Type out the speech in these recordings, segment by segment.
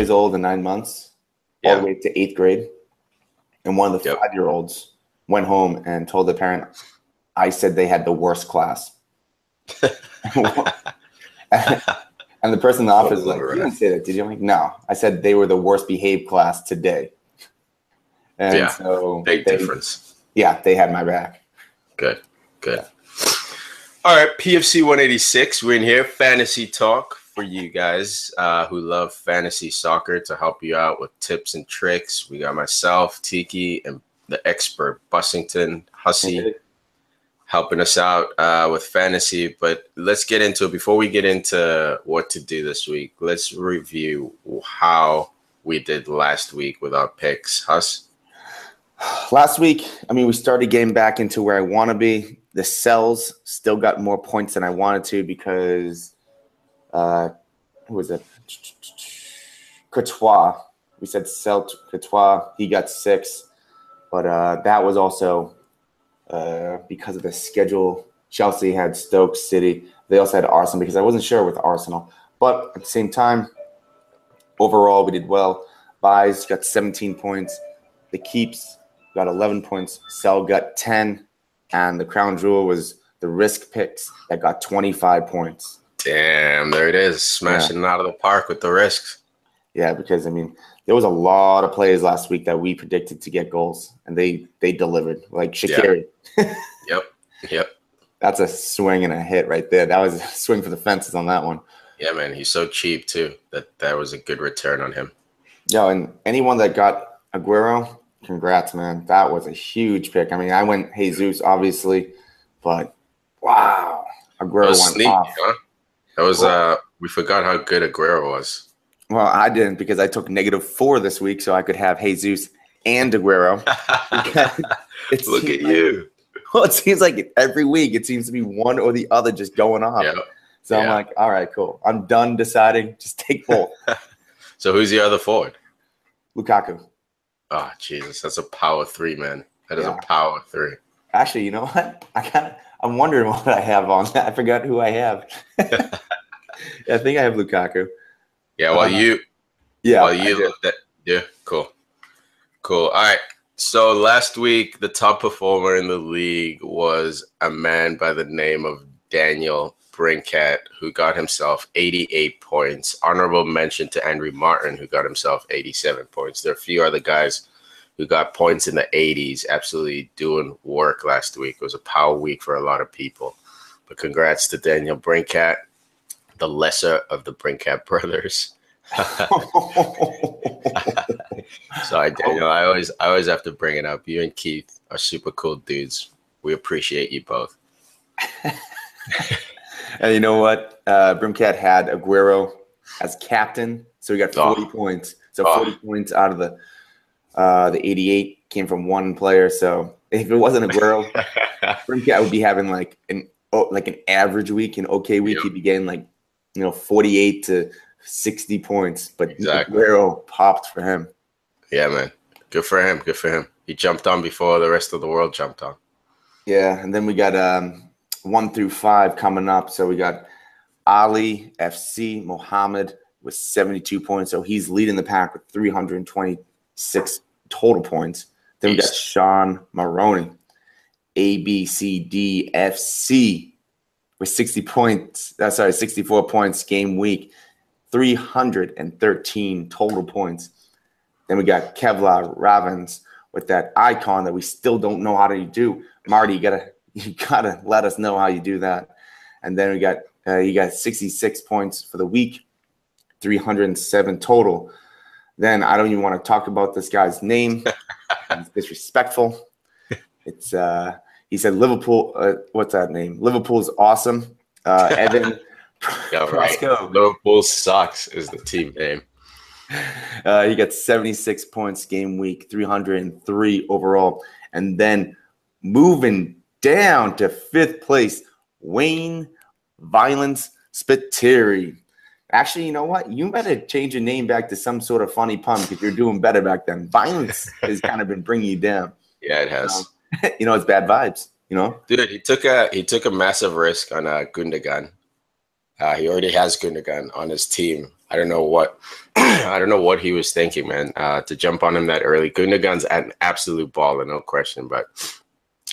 years old and 9 months, all the way to 8th grade. And one of the 5-year-olds went home and told the parent, I said they had the worst class. And the person in the office was like, you didn't say that, did you? I'm like, no. I said they were the worst behaved class today. And so big difference. Yeah, they had my back. Good. Yeah. All right, PFC 186. We're in here. Fantasy talk for you guys who love fantasy soccer to help you out with tips and tricks. We got myself, Tiki, and the expert Bussington, Hussey, helping us out with fantasy. But let's get into it. Before we get into what to do this week, let's review how we did last week with our picks. Huss? Last week, we started getting back into where I want to be. The Cells still got more points than I wanted to because who was it? Courtois. We said Celt Courtois. He got 6. But that was also because of the schedule. Chelsea had Stoke City. They also had Arsenal because I wasn't sure with Arsenal. But at the same time, overall, we did well. Buys got 17 points. The Keeps got 11 points. Sell got 10. And the crown jewel was the risk picks that got 25 points. Damn, there it is. Smashing it out of the park with the risks. Yeah, because, there was a lot of plays last week that we predicted to get goals, and they delivered, like Shaqiri. Yep. That's a swing and a hit right there. That was a swing for the fences on that one. Yeah, man, he's so cheap, too. That was a good return on him. Yo, and anyone that got Aguero, congrats, man. That was a huge pick. I went Jesus, obviously, but wow. Aguero went off. Huh? That was we forgot how good Aguero was. Well, I didn't because I took -4 this week so I could have Jesus and Aguero. Look at you. Well, it seems like every week it seems to be one or the other just going off. Yep. So I'm like, all right, cool. I'm done deciding. Just take both. So who's the other forward? Lukaku. Oh, Jesus. That's a power 3, man. That is a power 3. Actually, you know what? I'm wondering what I have on that. I forgot who I have. I think I have Lukaku. Yeah, while you looked at cool. All right. So last week, the top performer in the league was a man by the name of Daniel Brincat, who got himself 88 points. Honorable mention to Andrew Martin, who got himself 87 points. There are a few other guys who got points in the 80s, absolutely doing work last week. It was a power week for a lot of people. But congrats to Daniel Brincat, the lesser of the Brincat brothers. Sorry, Daniel. I always have to bring it up. You and Keith are super cool dudes. We appreciate you both. And you know what? Brimcat had Aguero as captain, so he got 40 points. So 40 points out of the 88 came from one player. So if it wasn't Aguero, Brimcat would be having like an average week, an okay week. He'd be getting 48 to 60 points. But Aguero popped for him. Yeah, man. Good for him. He jumped on before the rest of the world jumped on. Yeah, and then we got 1 through 5 coming up. So we got Ali FC Mohammed with 72 points. So he's leading the pack with 326 total points. Then we got Sean Maroney, ABCDFC with 64 points game week, 313 total points. Then we got Kevlar Ravens with that icon that we still don't know how to do. Marty, you gotta let us know how you do that. And then we got you got 66 points for the week, 307 total. Then I don't even want to talk about this guy's name. It's disrespectful. It's he said Liverpool. What's that name? Liverpool's awesome. Evan. Yeah, right. Liverpool sucks is the team name. He got 76 points game week, 303 overall. And then moving down to 5th place, Wayne Violence Spiteri. Actually, you know what? You better change your name back to some sort of funny pun because you're doing better back then. Violence has kind of been bringing you down. Yeah, it has. It's bad vibes, Dude, he took a massive risk on Gundogan. He already has Gundogan on his team. I don't know what I don't know what he was thinking, man. To jump on him that early. Gundogan's an absolute baller, no question. But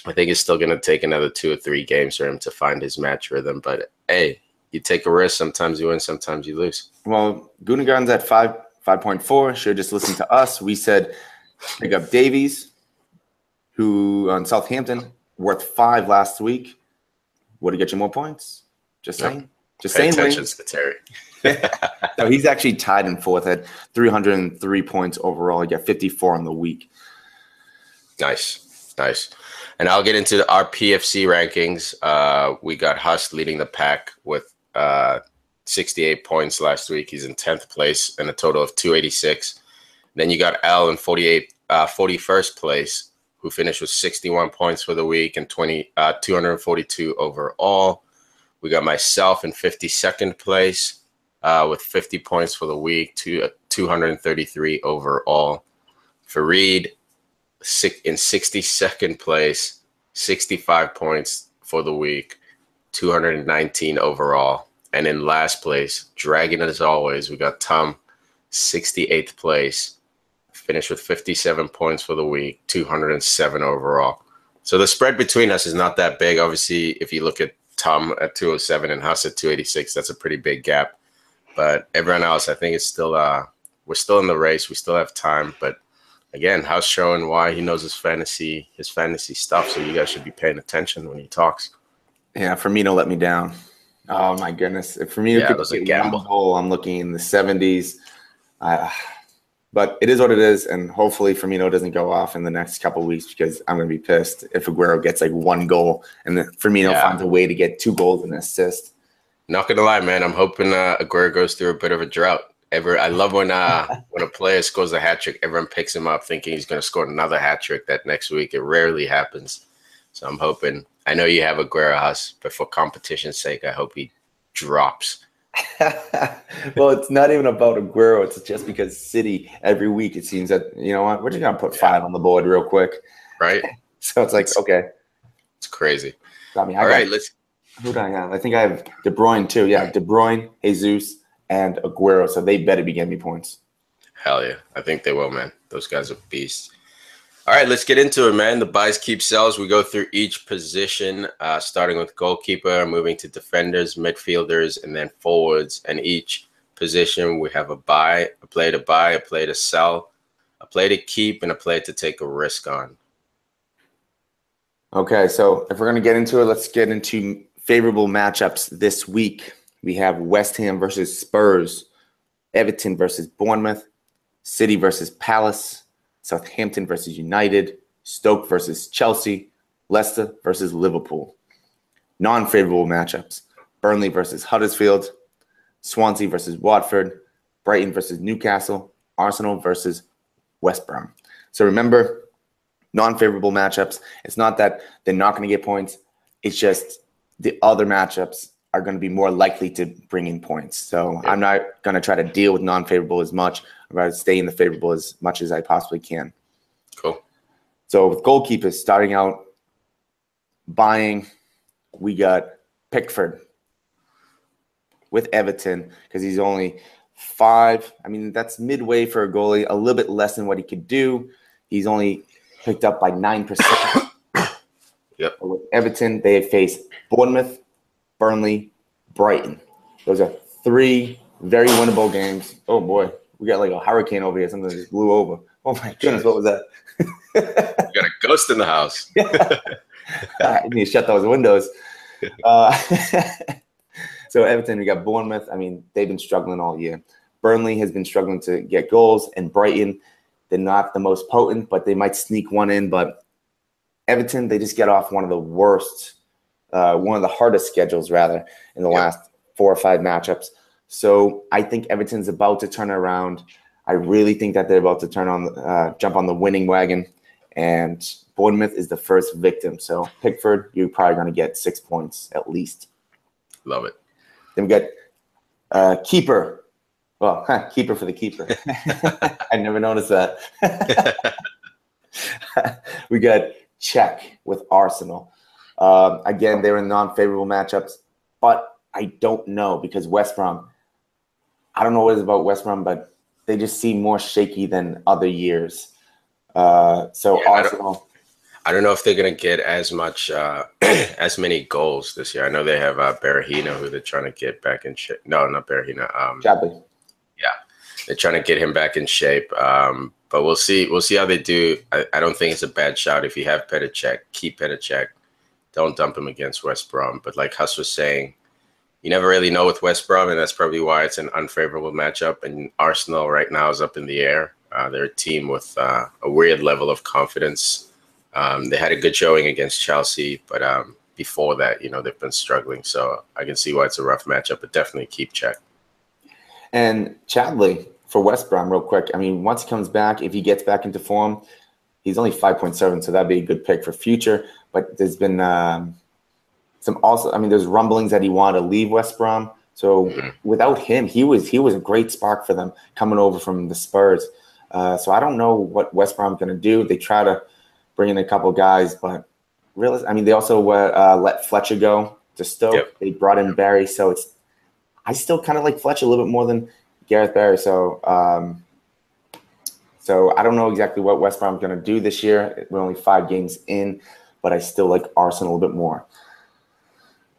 I think it's still going to take another 2 or 3 games for him to find his match rhythm. But hey, you take a risk. Sometimes you win, sometimes you lose. Well, Gundogan's at 5.4. Should just listen to us. We said pick up Davies, who on Southampton worth 5 last week. Would it get you more points? Just saying. Yep. Just Pay saying. Attention to Terry. So he's actually tied in 4th at 303 points overall. He got 54 on the week. Nice. And I'll get into our PFC rankings. We got Huss leading the pack with 68 points last week. He's in 10th place and a total of 286. Then you got L in 41st place, who finished with 61 points for the week and 242 overall. We got myself in 52nd place with 50 points for the week, 233 overall. Fareed in 62nd place, 65 points for the week, 219 overall. And in last place, dragging as always, we got Tom, 68th place, finished with 57 points for the week, 207 overall. So the spread between us is not that big. Obviously, if you look at Tom at 207 and Huss at 286, that's a pretty big gap. But everyone else, I think it's still we're still in the race. We still have time. But again, Huss showing why he knows his fantasy stuff. So you guys should be paying attention when he talks. Yeah, Firmino let me down. Oh my goodness! If Firmino could was a gamble. Goal, I'm looking in the 70s. But it is what it is, and hopefully Firmino doesn't go off in the next couple of weeks because I'm going to be pissed if Aguero gets like 1 goal and then Firmino finds a way to get 2 goals and an assist. Not going to lie, man. I'm hoping Aguero goes through a bit of a drought. I love when a player scores a hat trick, everyone picks him up thinking he's going to score another hat trick that next week. It rarely happens. So I'm hoping. I know you have Aguero, Huss, but for competition's sake, I hope he drops. Well, it's not even about Aguero. It's just because City every week it seems that, you know what, we're just gonna put 5 on the board real quick, right? So it's like okay, it's crazy. All right, let's. Who do I have? I think I have De Bruyne too. Yeah, De Bruyne, Jesus, and Aguero. So they better be getting me points. Hell yeah, I think they will, man. Those guys are beasts. All right, let's get into it, man. The buys, keep, sells. We go through each position, starting with goalkeeper, moving to defenders, midfielders, and then forwards. And each position, we have a buy, a play to buy, a play to sell, a play to keep, and a play to take a risk on. Okay, so if we're going to get into it, let's get into favorable matchups this week. We have West Ham versus Spurs, Everton versus Bournemouth, City versus Palace, Southampton versus United, Stoke versus Chelsea, Leicester versus Liverpool. Non-favorable matchups: Burnley versus Huddersfield, Swansea versus Watford, Brighton versus Newcastle, Arsenal versus West Brom. So remember, non-favorable matchups, it's not that they're not going to get points. It's just the other matchups are going to be more likely to bring in points. So I'm not going to try to deal with non-favorable as much. I'm going to stay in the favorable as much as I possibly can. Cool. So with goalkeepers starting out buying, we got Pickford with Everton because he's only 5. I mean, that's midway for a goalie, a little bit less than what he could do. He's only picked up by 9%. Yep. With Everton, they face Bournemouth, Burnley, Brighton. Those are 3 very winnable games. Oh boy, we got like a hurricane over here. Something just blew over. Oh my goodness, what was that? We got a ghost in the house. I need to shut those windows. So Everton, we got Bournemouth. I mean, they've been struggling all year. Burnley has been struggling to get goals, and Brighton, they're not the most potent, but they might sneak one in. But Everton, they just get off one of the worst, one of the hardest schedules, rather, in the last 4 or 5 matchups. So I think Everton's about to turn around. I really think that they're about to jump on the winning wagon, and Bournemouth is the first victim. So Pickford, you're probably going to get 6 points at least. Love it. Then we got keeper. Well, keeper for the keeper. I never noticed that. We got Czech with Arsenal. Again, they're in non-favorable matchups, but I don't know because West Brom, I don't know what it is about West Brom, but they just seem more shaky than other years. Arsenal. I don't know if they're going to get as much, as many goals this year. I know they have Berahino, who they're trying to get back in shape. No, not Berahino. Chadley. Yeah, they're trying to get him back in shape. But we'll see. We'll see how they do. I don't think it's a bad shout. If you have Petr Cech, keep Petr Cech. Don't dump him against West Brom. But like Huss was saying, you never really know with West Brom, and that's probably why it's an unfavorable matchup. And Arsenal right now is up in the air. They're a team with a weird level of confidence. They had a good showing against Chelsea, but before that, they've been struggling. So I can see why it's a rough matchup, but definitely keep Cech. And Chadley for West Brom, real quick. I mean, once he comes back, if he gets back into form, he's only 5.7, so that'd be a good pick for future. But there's been there's rumblings that he wanted to leave West Brom. So without him, he was a great spark for them coming over from the Spurs. So I don't know what West Brom's going to do. They try to bring in a couple guys, but they also let Fletcher go to Stoke. Yep. They brought in Barry, so I still kind of like Fletcher a little bit more than Gareth Barry. So I don't know exactly what West Brom's going to do this year. We're only 5 games in, but I still like Arsenal a little bit more.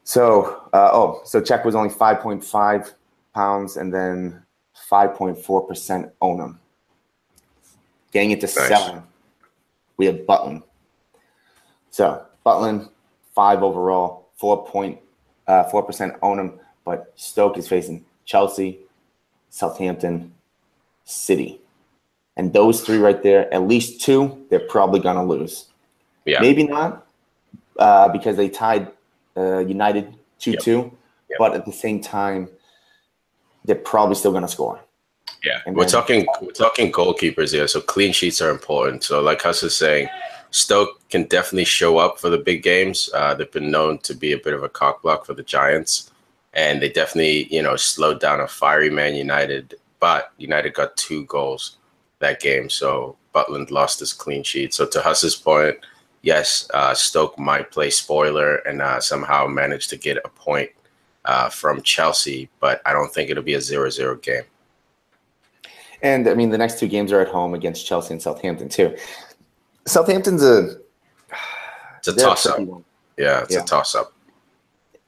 So Cech was only 5.5 pounds and then 5.4% own him. Getting it to 7, we have Butland. So Butland, 5 overall, 4.4% own him, but Stoke is facing Chelsea, Southampton, City. And those 3 right there, at least 2, they're probably going to lose. Yeah. Maybe not because they tied United 2-2, yep. But at the same time, they're probably still going to score. Yeah, we're talking goalkeepers here, so clean sheets are important. So like Huss is saying, Stoke can definitely show up for the big games. They've been known to be a bit of a cock block for the Giants, and they definitely, slowed down a fiery Man United, but United got 2 goals that game, so Butland lost his clean sheet. So to Huss's point, yes, Stoke might play spoiler and somehow manage to get a point from Chelsea, but I don't think it'll be a 0-0 game. And, the next 2 games are at home against Chelsea and Southampton, too. Southampton's a toss-up. Yeah, it's a toss-up.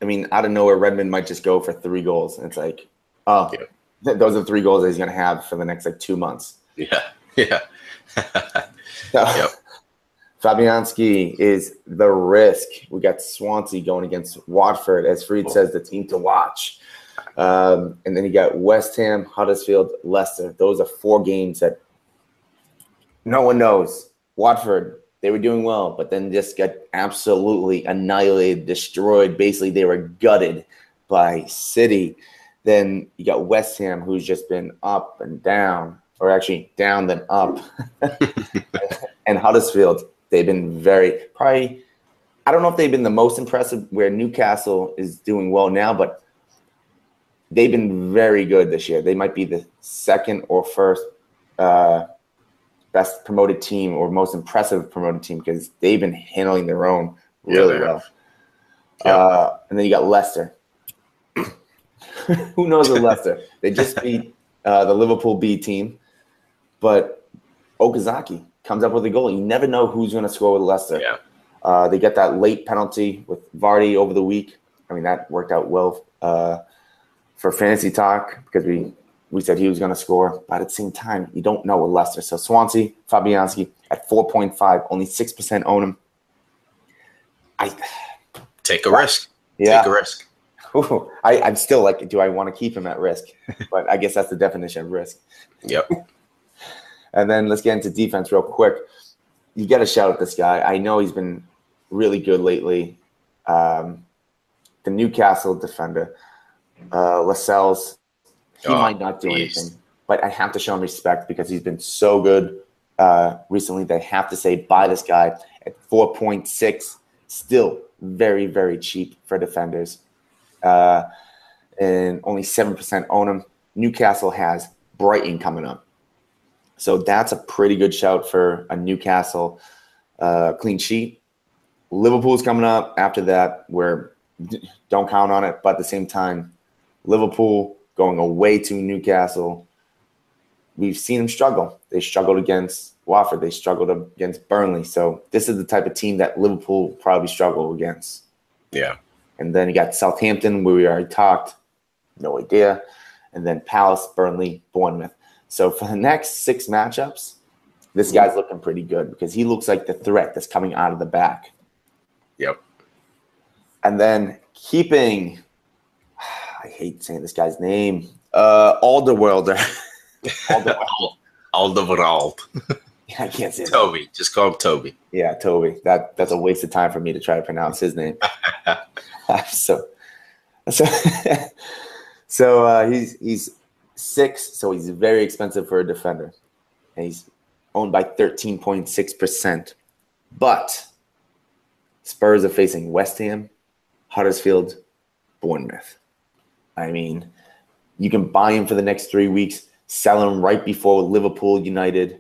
Out of nowhere, Redmond might just go for 3 goals. And it's like, those are 3 goals that he's going to have for the next, 2 months. Yeah. Yep. Fabianski is the risk. We got Swansea going against Watford, as Freed says, the team to watch. And then you got West Ham, Huddersfield, Leicester. Those are 4 games that no one knows. Watford, they were doing well, but then just got absolutely annihilated, destroyed. Basically, they were gutted by City. Then you got West Ham, who's just been up and down, or actually down then up. And Huddersfield, they've been I don't know if they've been the most impressive, where Newcastle is doing well now, but they've been very good this year. They might be the second or first best promoted team or most impressive promoted team because they've been handling their own really well. And then you got Leicester. Who knows with Leicester? They just beat the Liverpool B team, but Okazaki comes up with a goal. You never know who's going to score with Leicester. Yeah. They get that late penalty with Vardy over the week. That worked out well for fantasy talk because we said he was going to score. But at the same time, you don't know with Leicester. So Swansea, Fabianski at 4.5, only 6% own him. Take a risk. Yeah. Take a risk. Ooh, I'm still like, do I want to keep him at risk? But I guess that's the definition of risk. Yep. And then let's get into defense real quick. You got to shout at this guy. I know he's been really good lately. The Newcastle defender, Lascelles, he might not do anything, but I have to show him respect because he's been so good recently. They have to say buy this guy at 4.6, still very, very cheap for defenders. And only 7% own him. Newcastle has Brighton coming up. So that's a pretty good shout for a Newcastle clean sheet. Liverpool's coming up after that, where don't count on it. But at the same time, Liverpool going away to Newcastle. We've seen them struggle. They struggled against Watford. They struggled against Burnley. So this is the type of team that Liverpool probably struggle against. Yeah. And then you got Southampton, where we already talked. No idea. And then Palace, Burnley, Bournemouth. So for the next 6 matchups, this guy's looking pretty good because he looks like the threat that's coming out of the back. Yep. And then keeping, I hate saying this guy's name, Alderweireld. Alderweireld. I can't say Toby. that. Just call him Toby. Yeah, Toby. That's a waste of time for me to try to pronounce his name. So he's 6, so he's very expensive for a defender. And he's owned by 13.6%. But Spurs are facing West Ham, Huddersfield, Bournemouth. I mean, you can buy him for the next 3 weeks, sell him right before Liverpool, United,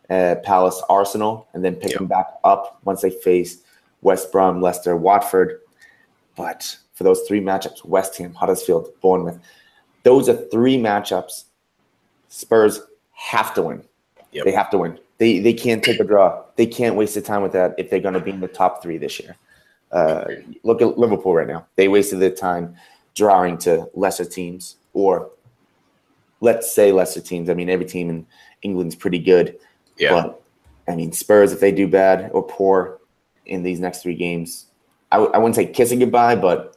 Palace, Arsenal, and then pick him back up once they face West Brom, Leicester, Watford. But for those 3 matchups, West Ham, Huddersfield, Bournemouth, those are 3 matchups Spurs have to win. Yep. They have to win. They can't take a draw. They can't waste the time with that if they're going to be in the top 3 this year. Look at Liverpool right now. They wasted their time drawing to lesser teams, or let's say lesser teams. I mean, every team in England's pretty good. Yeah. But, I mean, Spurs, if they do bad or poor in these next 3 games, I wouldn't say kissing goodbye, but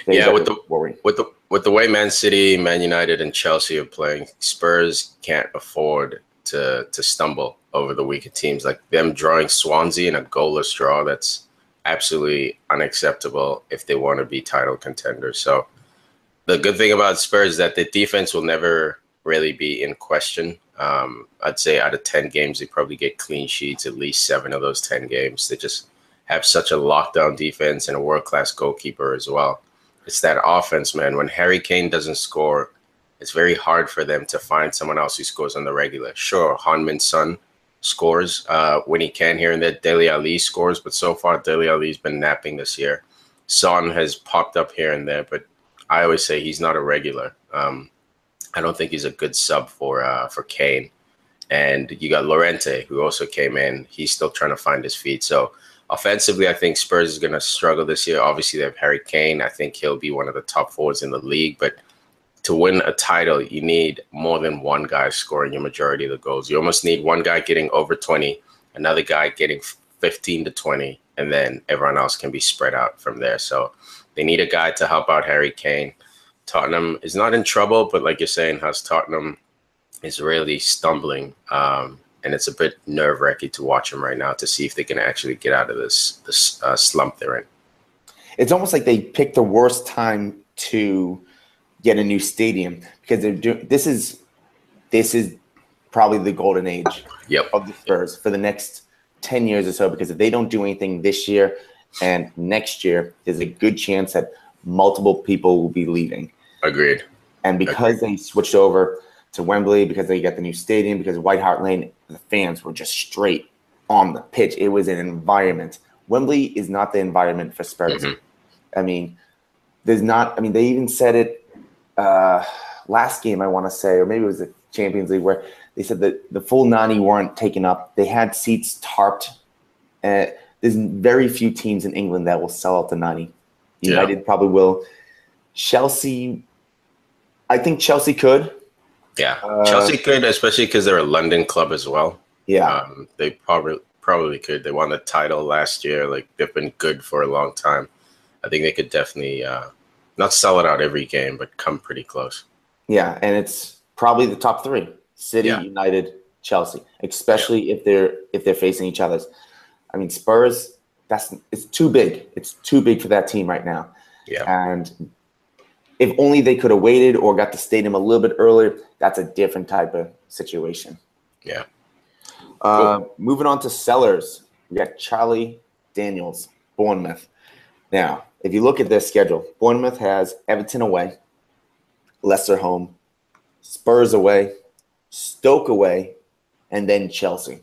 with the way Man City, Man United, and Chelsea are playing, Spurs can't afford to stumble over the weaker teams. Like them drawing Swansea in a goalless draw, that's absolutely unacceptable if they want to be title contenders. So the good thing about Spurs is that the defense will never really be in question. I'd say out of 10 games, they probably get clean sheets at least 7 of those 10 games. They just have such a lockdown defense and a world-class goalkeeper as well. It's that offense, man. When Harry Kane doesn't score, it's very hard for them to find someone else who scores on the regular. Sure, Heung-min Son scores when he can here and there. Dele Alli scores, but so far Dele Alli's been napping this year. Son has popped up here and there, but I always say he's not a regular. I don't think he's a good sub for Kane. And you got Llorente, who also came in. He's still trying to find his feet. So offensively, I think Spurs is going to struggle this year. Obviously, they have Harry Kane. I think he'll be one of the top forwards in the league. But to win a title, you need more than one guy scoring your majority of the goals. You almost need one guy getting over 20, another guy getting 15 to 20, and then everyone else can be spread out from there. So they need a guy to help out Harry Kane. Tottenham is not in trouble, but like you're saying, how's Tottenham is really stumbling. And it's a bit nerve-wracking to watch them right now to see if they can actually get out of this slump they're in. It's almost like they picked the worst time to get a new stadium because this is probably the golden age of the Spurs for the next 10 years or so, because if they don't do anything this year and next year, there's a good chance that multiple people will be leaving. Agreed. And because they switched over to Wembley, because they got the new stadium, because White Hart Lane, the fans were just straight on the pitch. It was an environment. Wembley is not the environment for Spurs. Mm-hmm. I mean, they even said it last game, I want to say, or maybe it was the Champions League, where they said that the full 90 weren't taken up. They had seats tarped. There's very few teams in England that will sell out the 90. United probably will. Chelsea, I think Chelsea could. Yeah, Chelsea could, especially because they're a London club as well. Yeah, they probably could. They won the title last year. Like, they've been good for a long time. I think they could definitely not sell it out every game, but come pretty close. Yeah, and it's probably the top 3: City, United, Chelsea, especially if they're facing each other. I mean, Spurs, it's too big. It's too big for that team right now. Yeah, and if only they could have waited or got the stadium a little bit earlier, that's a different type of situation. Yeah. Cool. Moving on to sellers, we got Charlie Daniels, Bournemouth. Now, if you look at their schedule, Bournemouth has Everton away, Leicester home, Spurs away, Stoke away, and then Chelsea.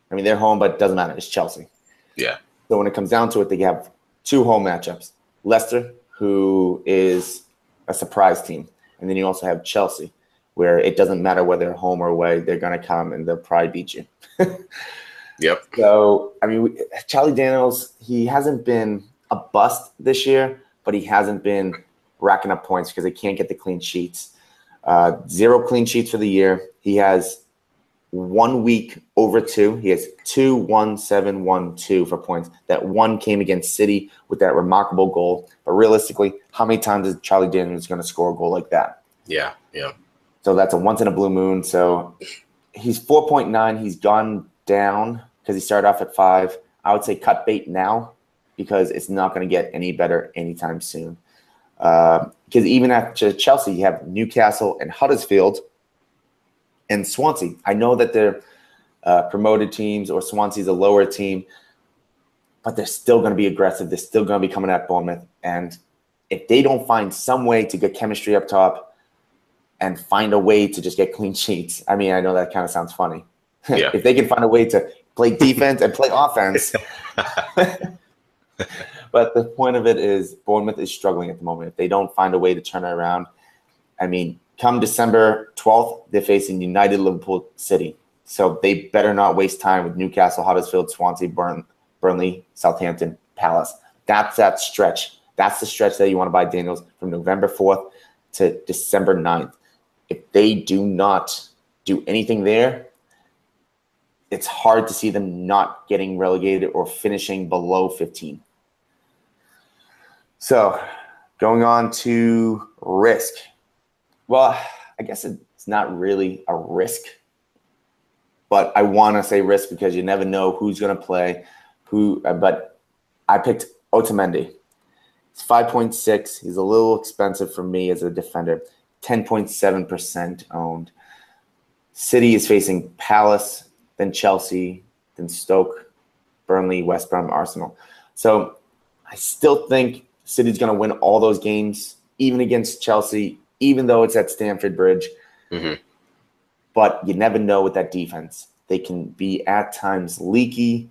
I mean, they're home, but it doesn't matter. It's Chelsea. Yeah. So when it comes down to it, they have 2 home matchups. Leicester, who is a surprise team. And then you also have Chelsea, where it doesn't matter whether they're home or away, they're going to come and they'll probably beat you. Yep. So, I mean, Charlie Daniels, he hasn't been a bust this year, but he hasn't been racking up points because they can't get the clean sheets. 0 clean sheets for the year. He has 1 week over 2. He has 2, 1, 7, 1, 2 for points. That one came against City with that remarkable goal. But realistically, how many times is Charlie Daniels going to score a goal like that? Yeah. So that's a once in a blue moon. So he's 4.9. He's gone down because he started off at 5. I would say cut bait now because it's not going to get any better anytime soon. Because even after Chelsea, you have Newcastle and Huddersfield and Swansea. I know that they're promoted teams or Swansea's a lower team, but they're still going to be aggressive. They're still going to be coming at Bournemouth. And if they don't find some way to get chemistry up top and find a way to just get clean sheets, I mean, I know that kind of sounds funny. Yeah. If they can find a way to play defense and play offense. But the point of it is Bournemouth is struggling at the moment. If they don't find a way to turn it around, I mean, come December 12th, they're facing United, Liverpool, City. So they better not waste time with Newcastle, Huddersfield, Swansea, Burnley, Southampton, Palace. That's that stretch. That's the stretch that you want to buy Daniels from November 4th to December 9th. If they do not do anything there, it's hard to see them not getting relegated or finishing below 15. So going on to risk. Well, I guess it's not really a risk, but I want to say risk because you never know who's going to play. But I picked Otamendi. It's 5.6. He's a little expensive for me as a defender. 10.7% owned. City is facing Palace, then Chelsea, then Stoke, Burnley, West Brom, Arsenal. So I still think City's going to win all those games, even against Chelsea, even though it's at Stamford Bridge. Mm-hmm. But you never know with that defense. They can be at times leaky.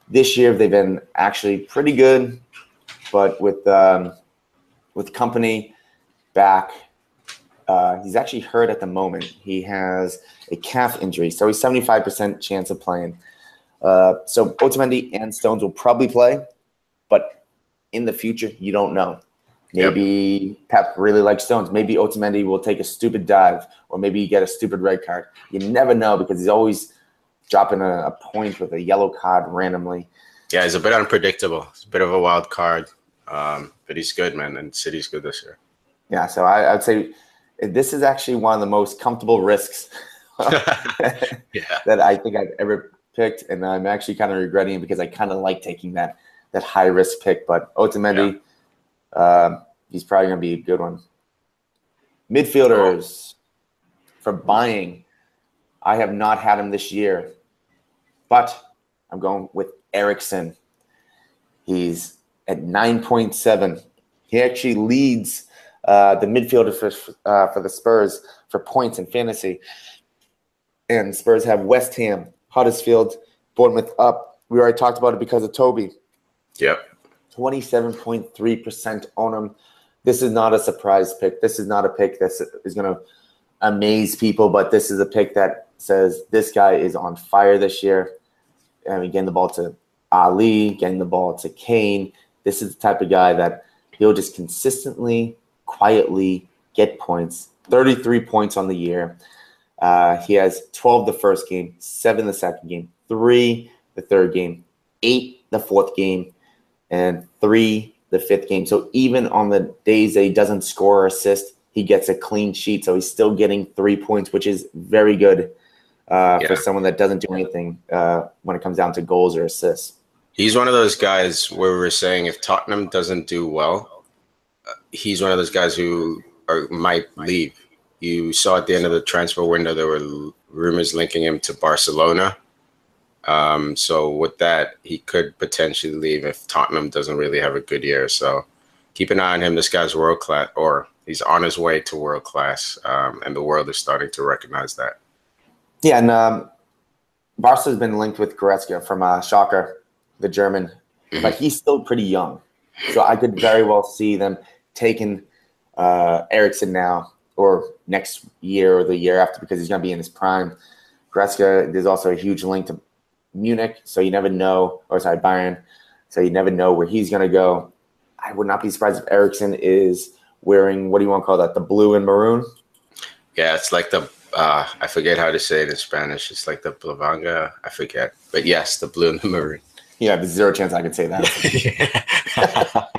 This year they've been actually pretty good, but with Company back, he's actually hurt at the moment. He has a calf injury, so he's 75% chance of playing. So Otamendi and Stones will probably play, but in the future, you don't know. Maybe Pep really likes Stones. Maybe Otamendi will take a stupid dive, or maybe you get a stupid red card. You never know because he's always dropping a point with a yellow card randomly. Yeah, he's a bit unpredictable. It's a bit of a wild card, but he's good, man, and City's good this year. Yeah, so I'd say this is actually one of the most comfortable risks that I think I've ever picked, and I'm actually kind of regretting it because I kind of like taking that high-risk pick. But Otamendi, he's probably going to be a good one. Midfielders for buying, I have not had him this year, but I'm going with Eriksen. He's at 9.7. He actually leads the midfielder for the Spurs for points in fantasy. And Spurs have West Ham, Huddersfield, Bournemouth up. We already talked about it because of Toby. Yep. 27.3% on him. This is not a surprise pick. This is not a pick that is going to amaze people, but this is a pick that says this guy is on fire this year. I mean, getting the ball to Ali, getting the ball to Kane. This is the type of guy that he'll just consistently, quietly get points. 33 points on the year. He has 12 the first game, 7 the second game, 3 the third game, 8 the fourth game, and 3 the fifth game. So even on the days that he doesn't score or assist, he gets a clean sheet. So he's still getting 3 points, which is very good for someone that doesn't do anything when it comes down to goals or assists. He's one of those guys where we're saying if Tottenham doesn't do well, he's one of those guys who might leave. You saw at the end of the transfer window, there were rumors linking him to Barcelona. So with that, he could potentially leave if Tottenham doesn't really have a good year. So keep an eye on him. This guy's world class, or he's on his way to world class, and the world is starting to recognize that. Yeah, and Barca has been linked with Goretzka from Schalke, the German, but he's still pretty young. So I could very well see them taking Eriksen now or next year or the year after because he's going to be in his prime. Goretzka, there's also a huge link to Munich, so you never know, or sorry, Bayern, so you never know where he's going to go. I would not be surprised if Eriksen is wearing, what do you want to call that, the blue and maroon? Yeah, it's like the, I forget how to say it in Spanish. It's like the Blavanga, I forget. But yes, the blue and the maroon. Yeah, there's zero chance I could say that.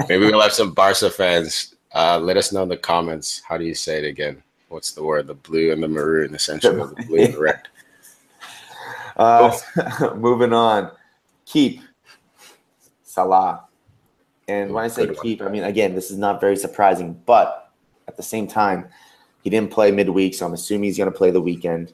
Maybe we'll have some Barca fans. Let us know in the comments. How do you say it again? What's the word? The blue and the maroon, essentially. The blue and the red. Moving on. Keep Salah. And when I say keep, I mean, again, this is not very surprising. But at the same time, he didn't play midweek, so I'm assuming he's going to play the weekend.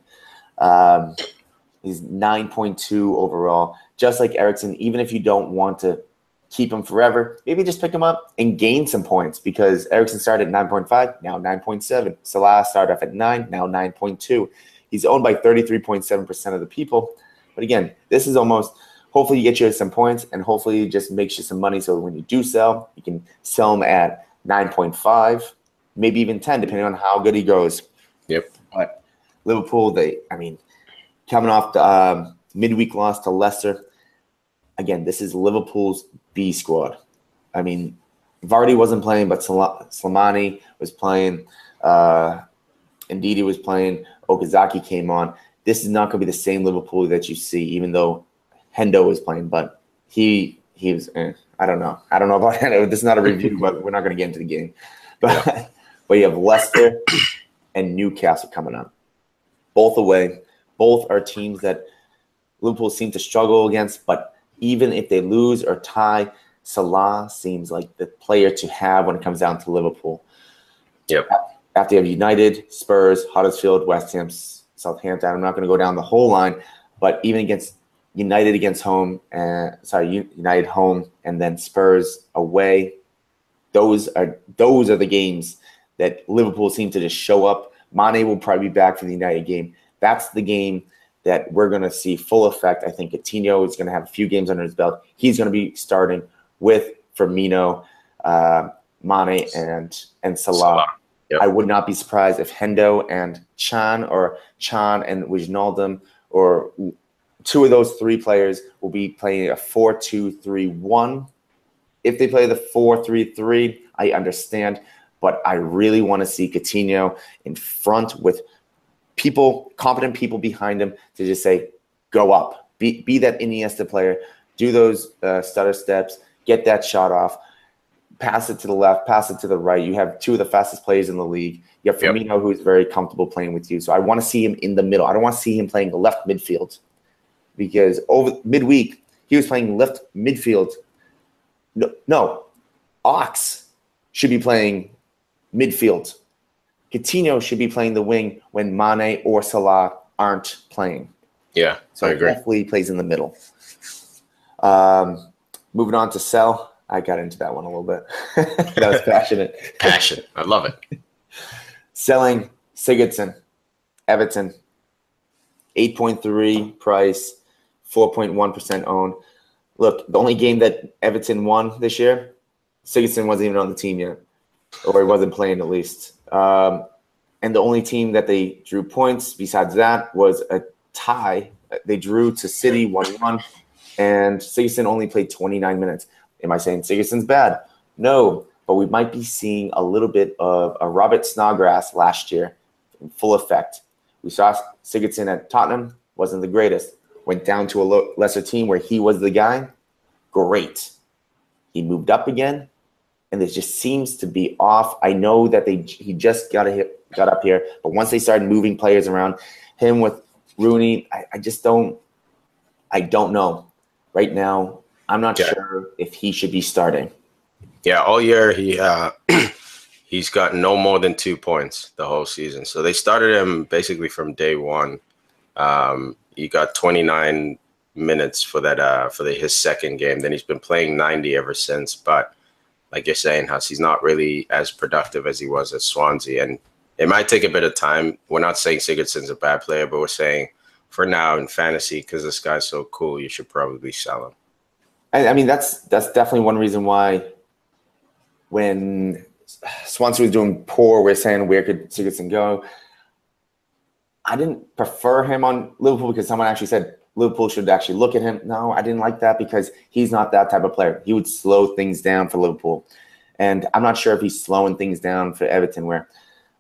He's 9.2 overall. Just like Eriksen, even if you don't want to keep him forever, maybe just pick him up and gain some points because Eriksen started at 9.5, now 9.7. Salah started off at 9, now 9.2. He's owned by 33.7% of the people. But again, this is almost, hopefully you get you some points and hopefully it just makes you some money so when you do sell, you can sell him at 9.5, maybe even 10, depending on how good he goes. Yep. But Liverpool, coming off the midweek loss to Leicester. Again, this is Liverpool's B squad. I mean, Vardy wasn't playing, but Slimani was playing. Ndidi was playing. Okazaki came on. This is not going to be the same Liverpool that you see, even though Hendo was playing. But he was. I don't know. I don't know about Hendo. This is not a review, but we're not going to get into the game. But yeah. But you have Leicester and Newcastle coming up, both away. Both are teams that Liverpool seem to struggle against, but even if they lose or tie, Salah seems like the player to have when it comes down to Liverpool. Yep. After you have United, Spurs, Huddersfield, West Ham, Southampton, I'm not going to go down the whole line, but even against United home, United home, and then Spurs away, those are the games that Liverpool seem to just show up. Mane will probably be back for the United game. That's the game that we're going to see full effect. I think Coutinho is going to have a few games under his belt. He's going to be starting with Firmino, Mane, and Salah. Yep. I would not be surprised if Hendo and Chan and Wijnaldum or two of those three players will be playing a 4-2-3-1. If they play the 4-3-3, I understand. But I really want to see Coutinho in front with competent people behind him to just say, go up. Be that Iniesta player. Do those stutter steps. Get that shot off. Pass it to the left. Pass it to the right. You have two of the fastest players in the league. You have Firmino, who's very comfortable playing with you. So I want to see him in the middle. I don't want to see him playing the left midfield because over midweek, he was playing left midfield. No. Ox should be playing midfield. Coutinho should be playing the wing when Mane or Salah aren't playing. Yeah, so I agree. Definitely plays in the middle. Moving on to sell. I got into that one a little bit. That was passionate. Passion. I love it. Selling Sigurdsson, Everton, 8.3 price, 4.1% owned. Look, the only game that Everton won this year, Sigurdsson wasn't even on the team yet, or he wasn't playing at least. And the only team that they drew points besides that was a tie. They drew to City 1-1, and Sigurdsson only played 29 minutes. Am I saying Sigurdsson's bad? No, but we might be seeing a little bit of a Robert Snodgrass last year in full effect. We saw Sigurdsson at Tottenham, wasn't the greatest. Went down to a lesser team where he was the guy. Great. He moved up again, and it just seems to be off. I know that he just got up here, but once they started moving players around, him with Rooney, I don't know. Right now, I'm not sure if he should be starting. Yeah, all year he's got no more than 2 points the whole season. So they started him basically from day one. He got 29 minutes for his second game. Then he's been playing 90 ever since. But like you're saying, Huss, he's not really as productive as he was at Swansea. And it might take a bit of time. We're not saying Sigurdsson's a bad player, but we're saying for now in fantasy, because this guy's so cool, you should probably sell him. I mean, that's definitely one reason why when Swansea was doing poor. We're saying where could Sigurdsson go? I didn't prefer him on Liverpool because someone actually said Liverpool should actually look at him. No, I didn't like that because he's not that type of player. He would slow things down for Liverpool. And I'm not sure if he's slowing things down for Everton, where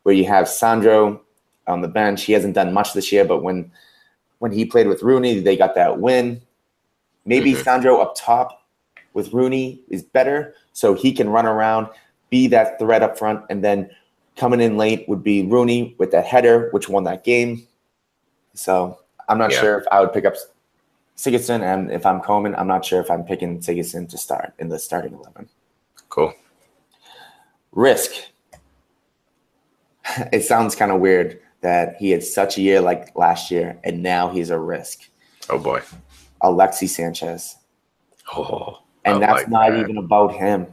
you have Sandro on the bench. He hasn't done much this year, but when he played with Rooney, they got that win. Maybe Sandro up top with Rooney is better, so he can run around, be that threat up front, and then coming in late would be Rooney with that header, which won that game. So I'm not sure if I would pick up Sigurdsson, and if I'm Koeman, I'm not sure if I'm picking Sigurdsson to start in the starting 11. Cool. Risk. It sounds kind of weird that he had such a year like last year, and now he's a risk. Oh, boy. Alexis Sanchez. Oh, and that's not even about him.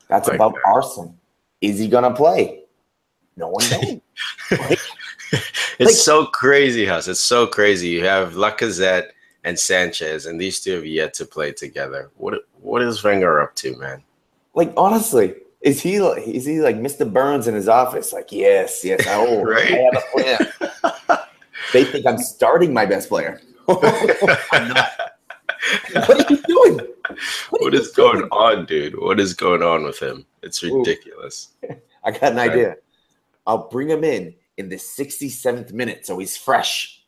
That's about Arsene. Is he going to play? No one knows. It's so crazy, Huss. It's so crazy. You have Lacazette and Sanchez, and these two have yet to play together. What is Wenger up to, man? Like, honestly, is he like Mr. Burns in his office? Like, yes, right? I have a plan. They think I'm starting my best player. I'm not. What are you doing? What is going on, dude? What is going on with him? It's ridiculous. I got an idea. I'll bring him in the 67th minute so he's fresh.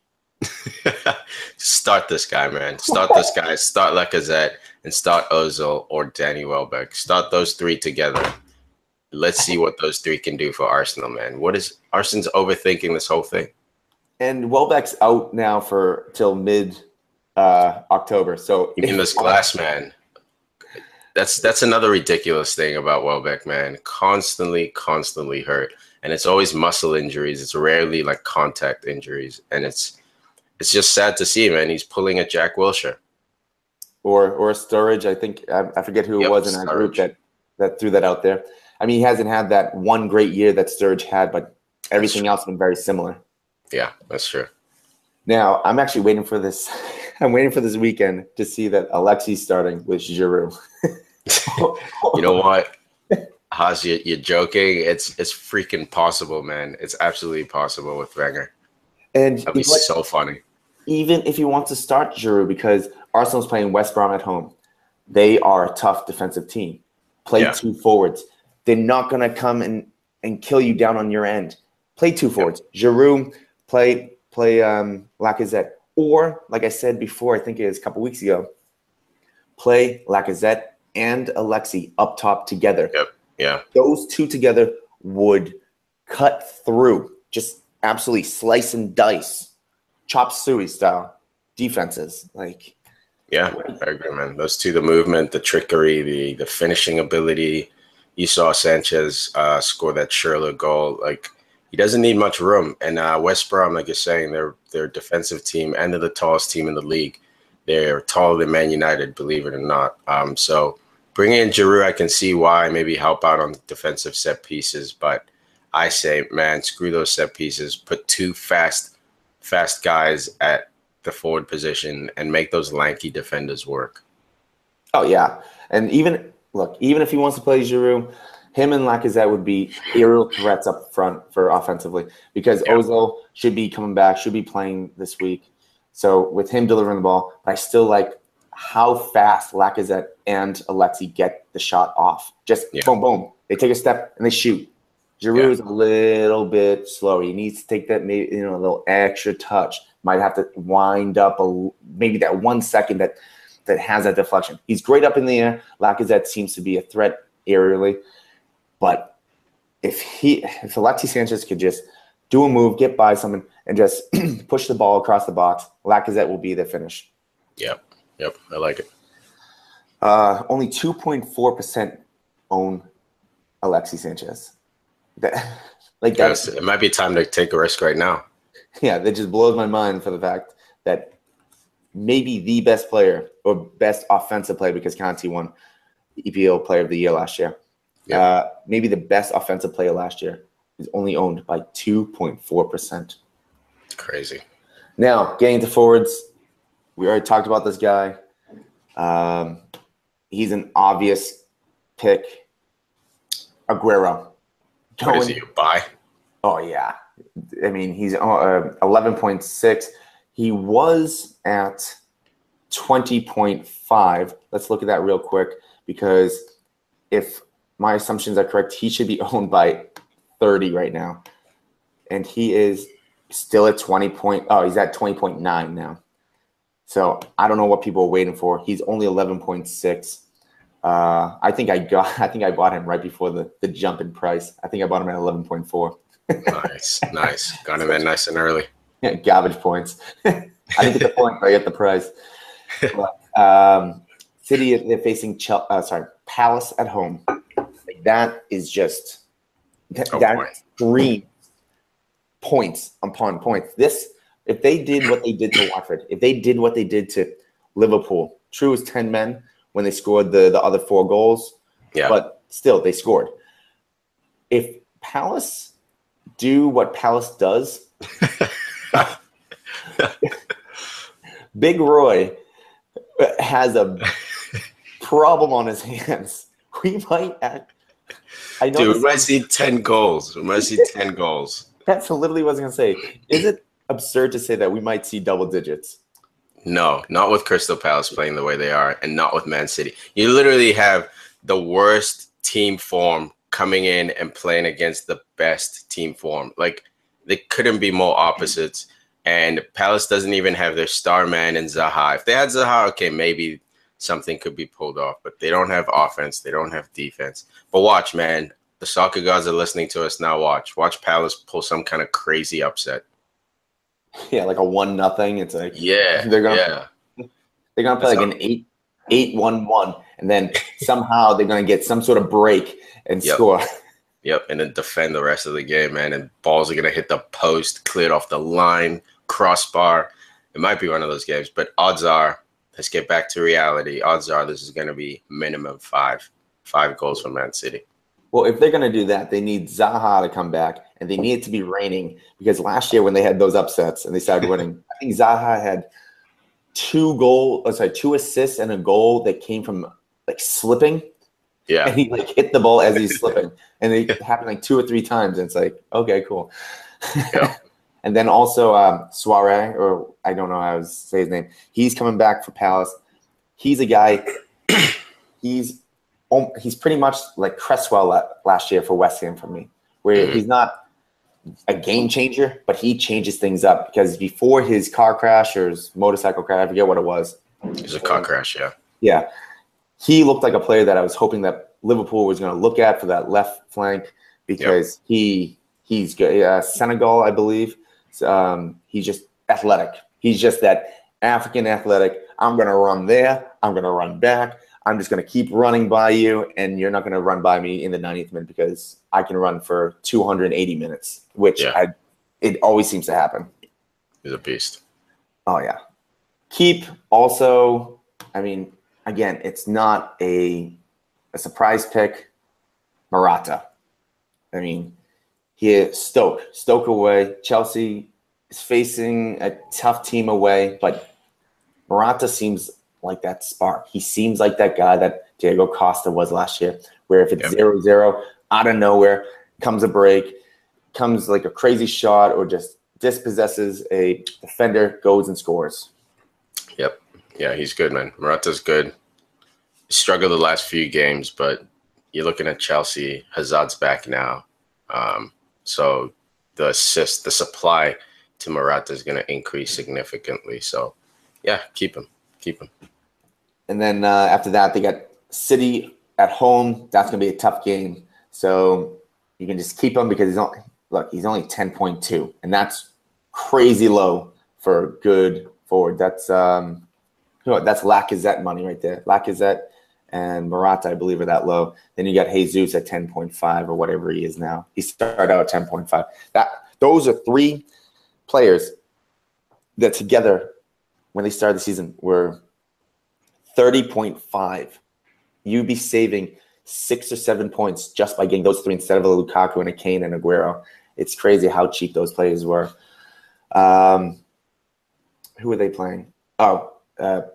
Start this guy, man. Start this guy. Start Lacazette and start Ozil or Danny Welbeck. Start those three together. Let's see what those three can do for Arsenal, man. Arsene's overthinking this whole thing. And Welbeck's out now till mid October. So you mean this glass man? That's another ridiculous thing about Welbeck, man. Constantly hurt, and it's always muscle injuries. It's rarely like contact injuries, and it's just sad to see, man. He's pulling a Jack Wilshere or a Sturridge. I think I forget who it was in our group that threw that out there. I mean, he hasn't had that one great year that Sturridge had, but everything else has been very similar. Yeah, that's true. Now, I'm actually waiting for this. I'm waiting for this weekend to see that Alexis starting with Giroud. You know what? Haas, you're joking. It's freaking possible, man. It's absolutely possible with Wenger. And that'd be so funny. Even if he wants to start Giroud, because Arsenal's playing West Brom at home. They are a tough defensive team. Play two forwards. They're not going to come and kill you down on your end. Play two forwards. Giroud, play Lacazette. Or, like I said before, I think it was a couple weeks ago, play Lacazette and Alexis up top together. Yep. Yeah. Those two together would cut through, just absolutely slice and dice, chop suey style defenses. Yeah, I agree, man. Those two, the movement, the trickery, the finishing ability. You saw Sanchez score that Schürrle goal. He doesn't need much room. And West Brom, like you're saying, they're a defensive team and they're the tallest team in the league. They're taller than Man United, believe it or not. So bringing in Giroud, I can see why, maybe help out on defensive set pieces. But I say, man, screw those set pieces. Put two fast guys at the forward position and make those lanky defenders work. Oh, yeah. And even if he wants to play Giroud, him and Lacazette would be aerial threats up front for offensively because Ozil should be coming back, should be playing this week. So with him delivering the ball, but I still like how fast Lacazette and Alexis get the shot off. Just boom, boom. They take a step and they shoot. Giroud is a little bit slower. He needs to take that a little extra touch. Might have to wind up maybe that 1 second that has that deflection. He's great up in the air. Lacazette seems to be a threat aerially. But if Alexis Sanchez could just do a move, get by someone, and just push the ball across the box, Lacazette will be the finish. Yep, I like it. Only 2.4% own Alexis Sanchez. It might be time to take a risk right now. Yeah, that just blows my mind for the fact that maybe the best player or best offensive player, because Conte won EPL Player of the Year last year. Yeah. Maybe the best offensive player last year is only owned by 2.4%. Crazy. Now, getting to forwards, we already talked about this guy. He's an obvious pick. Aguero. What is he, a buy? Oh, yeah. I mean, he's 11.6. He was at 20.5. Let's look at that real quick, because if my assumptions are correct, he should be owned by 30 right now. And he is still at 20 point. Oh, he's at 20.9 now. So I don't know what people are waiting for. He's only 11.6. I think I bought him right before the jump in price. I think I bought him at 11.4. Nice. Got him in nice and early. Yeah, garbage points. I didn't get the point, but I get the price. But, City, they're facing Palace at home. Like, that is just that screams points upon points. If they did what they did to Watford, if they did what they did to Liverpool, true as 10 men when they scored the other 4 goals, but still they scored. If Palace do what Palace does, Big Roy has a problem on his hands. We might we might see 10 goals. That's literally what I was going to say. Is it absurd to say that we might see double digits? No, not with Crystal Palace playing the way they are, and not with Man City. You literally have the worst team form coming in and playing against the best team form. Like, they couldn't be more opposites. And Palace doesn't even have their star man in Zaha. If they had Zaha, okay, maybe something could be pulled off. But they don't have offense. They don't have defense. But watch, man. The soccer gods are listening to us now. Watch Palace pull some kind of crazy upset. Yeah, like a 1-0. It's like they're gonna play like an 8-1-1, and then somehow they're gonna get some sort of break and score. Yep, and then defend the rest of the game, man. And balls are gonna hit the post, cleared off the line, crossbar. It might be one of those games, but odds are, let's get back to reality. Odds are this is gonna be minimum five goals for Man City. Well, if they're going to do that, they need Zaha to come back, and they need it to be raining, because last year when they had those upsets and they started winning, I think Zaha had 2 assists and a goal that came from like slipping. Yeah. And he like hit the ball as he's slipping, and it happened like 2 or 3 times. And it's like, okay, cool. Yeah. And then also Suarez, or I don't know how to say his name. He's coming back for Palace. He's a guy. He's pretty much like Cresswell last year for West Ham for me, where he's not a game changer, but he changes things up, because before his car crash or his motorcycle crash, I forget what it was. It was a car crash, yeah. Yeah. He looked like a player that I was hoping that Liverpool was going to look at for that left flank, because he's good. Senegal, I believe. He's just athletic. He's just that African athletic. I'm going to run there. I'm going to run back. I'm just going to keep running by you, and you're not going to run by me in the 90th minute, because I can run for 280 minutes, which it always seems to happen. He's a beast. Oh, yeah. Keep also, I mean, again, it's not a surprise pick. Morata. I mean, Stoke away. Chelsea is facing a tough team away, but Morata seems like that spark. He seems like that guy that Diego Costa was last year, where if it's 0-0, out of nowhere comes a break, comes like a crazy shot, or just dispossesses a defender, goes and scores. Yep. Yeah, he's good, man. Morata's good. He struggled the last few games, but you're looking at Chelsea. Hazard's back now. So the supply to Morata is going to increase significantly. So, yeah, keep him. And then after that, they got City at home. That's going to be a tough game. So you can just keep him, because he's only 10.2, and that's crazy low for a good forward. That's Lacazette money right there. Lacazette and Morata, I believe, are that low. Then you got Jesus at 10.5 or whatever he is now. He started out at 10.5. Those are 3 players that together, when they started the season, were 30.5. You'd be saving 6 or 7 points just by getting those 3 instead of a Lukaku and a Kane and Aguero. It's crazy how cheap those players were. Who are they playing?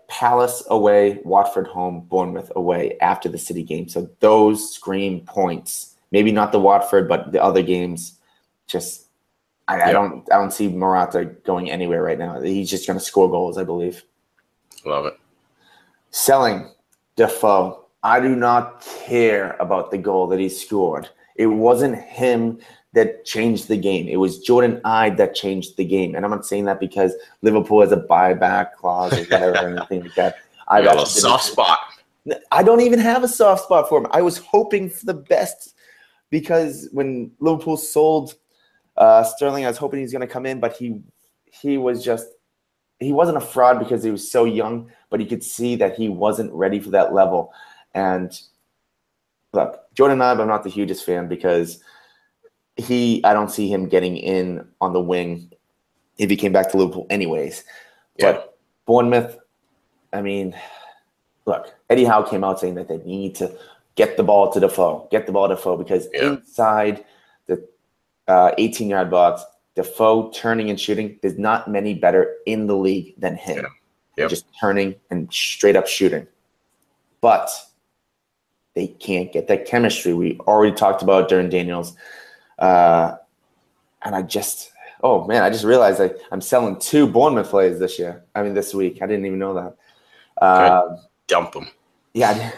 Palace away, Watford home, Bournemouth away after the City game. So those scream points Maybe not the Watford, but the other games. Just I don't see Morata going anywhere right now. He's just going to score goals, I believe. Love it. Selling Defoe. I do not care about the goal that he scored. It wasn't him that changed the game. It was Jordan Ibe that changed the game. And I'm not saying that because Liverpool has a buyback clause or whatever or anything like that. I got a soft spot. I don't even have a soft spot for him. I was hoping for the best because when Liverpool sold Sterling, I was hoping he's going to come in, but he wasn't a fraud because he was so young, but you could see that he wasn't ready for that level. And look, Jordan Ibe, I'm not the hugest fan because I don't see him getting in on the wing if he came back to Liverpool anyways. Yeah. But Bournemouth, I mean, look, Eddie Howe came out saying that they need to get the ball to Defoe, because inside the 18-yard box, Defoe turning and shooting, there's not many better in the league than him. Yeah. Just turning and straight up shooting. But they can't get that chemistry. We already talked about during Daniels. And I just realized I'm selling 2 Bournemouth players this week. I didn't even know that. Dump them. Yeah,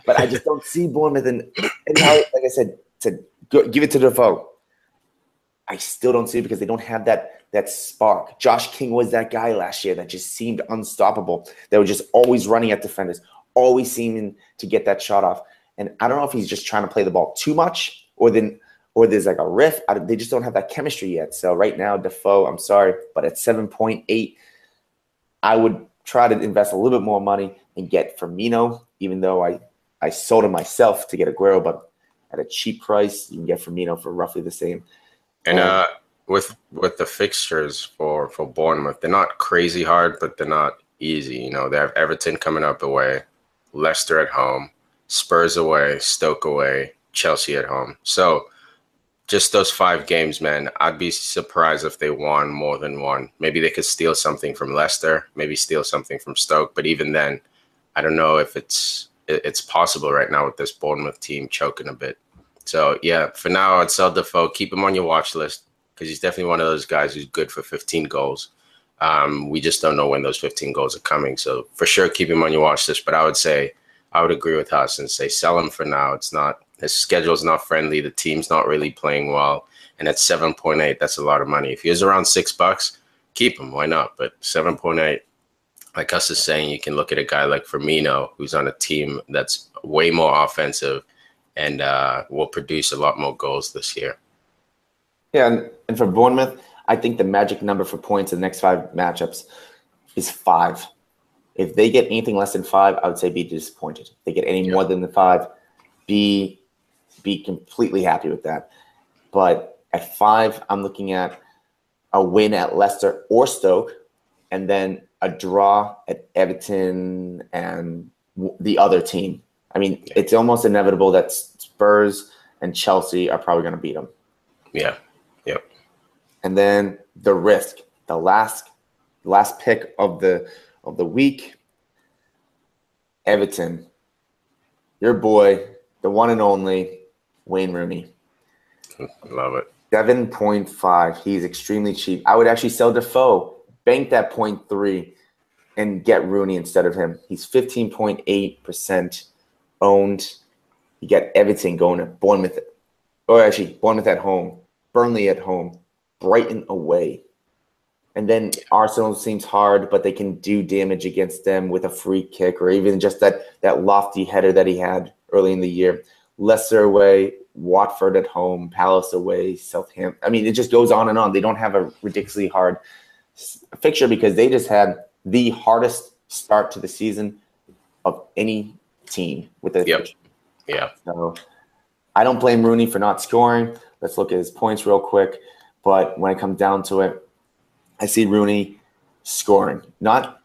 but I just don't see Bournemouth. And like I said, give it to Defoe. I still don't see it because they don't have that spark. Josh King was that guy last year that just seemed unstoppable. They were just always running at defenders, always seeming to get that shot off. And I don't know if he's just trying to play the ball too much or there's like a riff. They just don't have that chemistry yet. So right now, Defoe, I'm sorry, but at 7.8, I would try to invest a little bit more money and get Firmino, even though I sold him myself to get Aguero, but at a cheap price, you can get Firmino for roughly the same. And with the fixtures for Bournemouth, they're not crazy hard, but they're not easy. You know, they have Everton coming up away, Leicester at home, Spurs away, Stoke away, Chelsea at home. So just those 5 games, man, I'd be surprised if they won more than one. Maybe they could steal something from Leicester, maybe steal something from Stoke. But even then, I don't know if it's possible right now with this Bournemouth team choking a bit. So, yeah, for now, I'd sell Defoe. Keep him on your watch list because he's definitely one of those guys who's good for 15 goals. We just don't know when those 15 goals are coming. So, for sure, keep him on your watch list. But I would agree with Huss and say sell him for now. His schedule's not friendly. The team's not really playing well. And at 7.8, that's a lot of money. If he was around $6, keep him. Why not? But 7.8, like Huss is saying, you can look at a guy like Firmino, who's on a team that's way more offensive and will produce a lot more goals this year. Yeah, and for Bournemouth, I think the magic number for points in the next 5 matchups is 5. If they get anything less than 5, I would say be disappointed. If they get any more than the 5, be completely happy with that. But at 5, I'm looking at a win at Leicester or Stoke, and then a draw at Everton and the other team. I mean, it's almost inevitable that Spurs and Chelsea are probably going to beat them. Yeah. Yep. And then the risk, the last pick of the week, Everton. Your boy, the one and only Wayne Rooney. Love it. 7.5. He's extremely cheap. I would actually sell Defoe, bank that 0.3, and get Rooney instead of him. He's 15.8% owned. You get Everton going to Bournemouth, or actually Bournemouth at home, Burnley at home, Brighton away. And then Arsenal seems hard, but they can do damage against them with a free kick or even just that lofty header that he had early in the year. Leicester away, Watford at home, Palace away, Southampton. I mean, it just goes on and on. They don't have a ridiculously hard fixture because they just had the hardest start to the season of any team with the fixture. Yeah. So I don't blame Rooney for not scoring. Let's look at his points real quick. But when it comes down to it, I see Rooney scoring.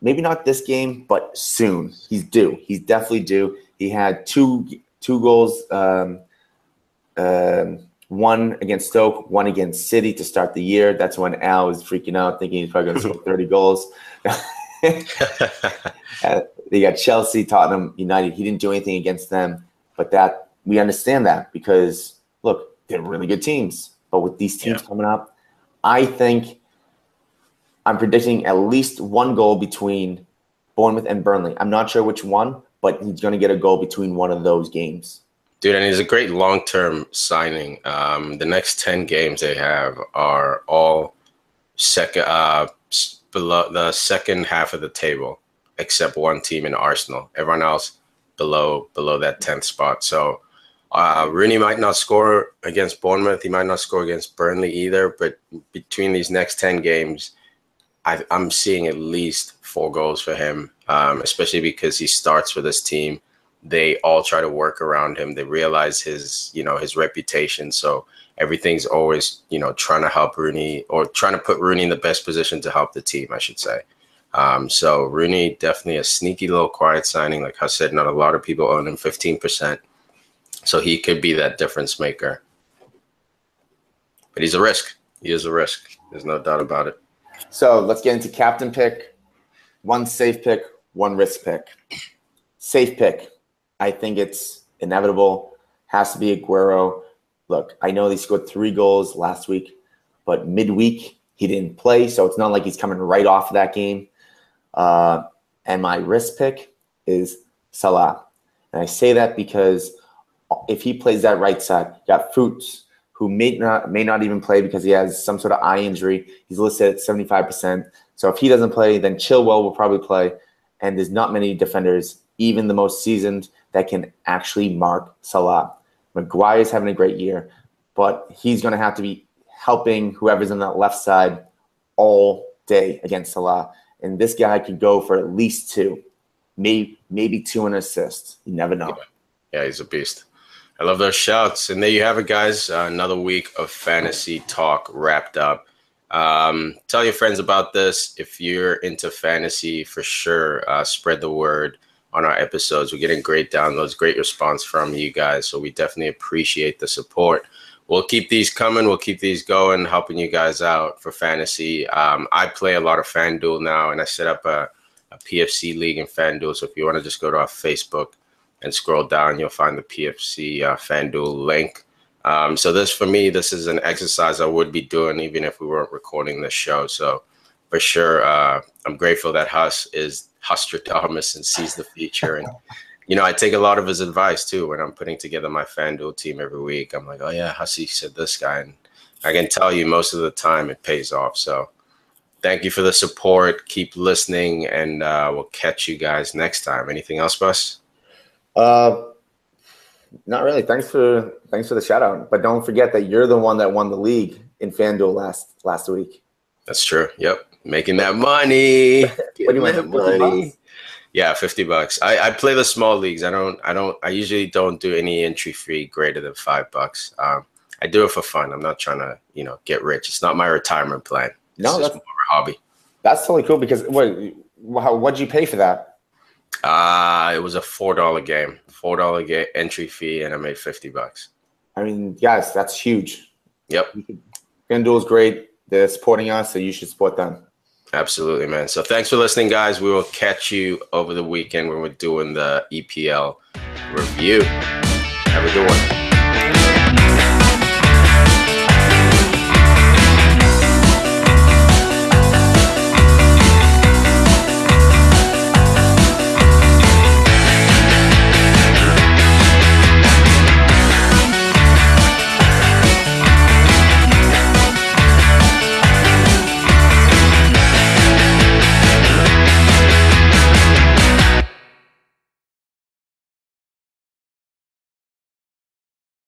Maybe not this game, but soon. He's due. He's definitely due. He had two goals, one against Stoke, one against City to start the year. That's when Al was freaking out, thinking he's probably going to score 30 goals. They got Chelsea, Tottenham, United. He didn't do anything against them, but that we understand that because look, they're really good teams. But with these teams coming up, I think I'm predicting at least one goal between Bournemouth and Burnley. I'm not sure which one, but he's going to get a goal between one of those games. Dude, and he's a great long-term signing. The next 10 games they have are all below the second half of the table, except one team in Arsenal. Everyone else below that 10th spot. So Rooney might not score against Bournemouth. He might not score against Burnley either. But between these next 10 games, I'm seeing at least 4 goals for him, especially because he starts with his team. They all try to work around him. They realize his reputation. So everything's always, trying to help Rooney, or trying to put Rooney in the best position to help the team, I should say. So Rooney, definitely a sneaky little quiet signing. Like I said, not a lot of people own him, 15%. So he could be that difference maker. But he's a risk. He is a risk. There's no doubt about it. So let's get into captain pick. One safe pick, one risk pick. Safe pick. I think it's inevitable. Has to be Aguero. Look, I know he scored 3 goals last week, but midweek he didn't play, so it's not like he's coming right off of that game. And my risk pick is Salah. And I say that because if he plays that right side, you got Fuchs, who may not even play because he has some sort of eye injury. He's listed at 75%. So if he doesn't play, then Chilwell will probably play. And there's not many defenders, even the most seasoned, that can actually mark Salah. Maguire's having a great year, but he's going to have to be helping whoever's on that left side all day against Salah. And this guy could go for at least 2, maybe 2 and assist. You never know. Yeah, he's a beast. I love those shouts. And there you have it, guys. Another week of fantasy talk wrapped up. Tell your friends about this. If you're into fantasy, for sure, spread the word on our episodes. We're getting great downloads, great response from you guys. So we definitely appreciate the support. We'll keep these coming. We'll keep these going, helping you guys out for fantasy. I play a lot of FanDuel now, and I set up a PFC league in FanDuel. So if you want to just go to our Facebook and scroll down, you'll find the PFC FanDuel link. So this is an exercise I would be doing even if we weren't recording this show. So for sure, I'm grateful that Hustradamus and sees the feature. And, I take a lot of his advice too when I'm putting together my FanDuel team every week. I'm like, oh yeah, Hussey said this guy. And I can tell you most of the time it pays off. So thank you for the support. Keep listening, and we'll catch you guys next time. Anything else, Bus? Not really. Thanks for the shout out. But don't forget that you're the one that won the league in FanDuel last week. That's true. Yep. Making that money. What do you want? Money? Yeah, $50. I play the small leagues. I usually don't do any entry fee greater than $5. I do it for fun. I'm not trying to, get rich. It's not my retirement plan. It's just more of a hobby. That's totally cool because what'd you pay for that? It was a $4 game. $4 game entry fee, and I made $50. I mean, guys, that's huge. Yep. FanDuel is great. They're supporting us, so you should support them. Absolutely, man. So thanks for listening, guys. We will catch you over the weekend when we're doing the EPL review. Have a good one.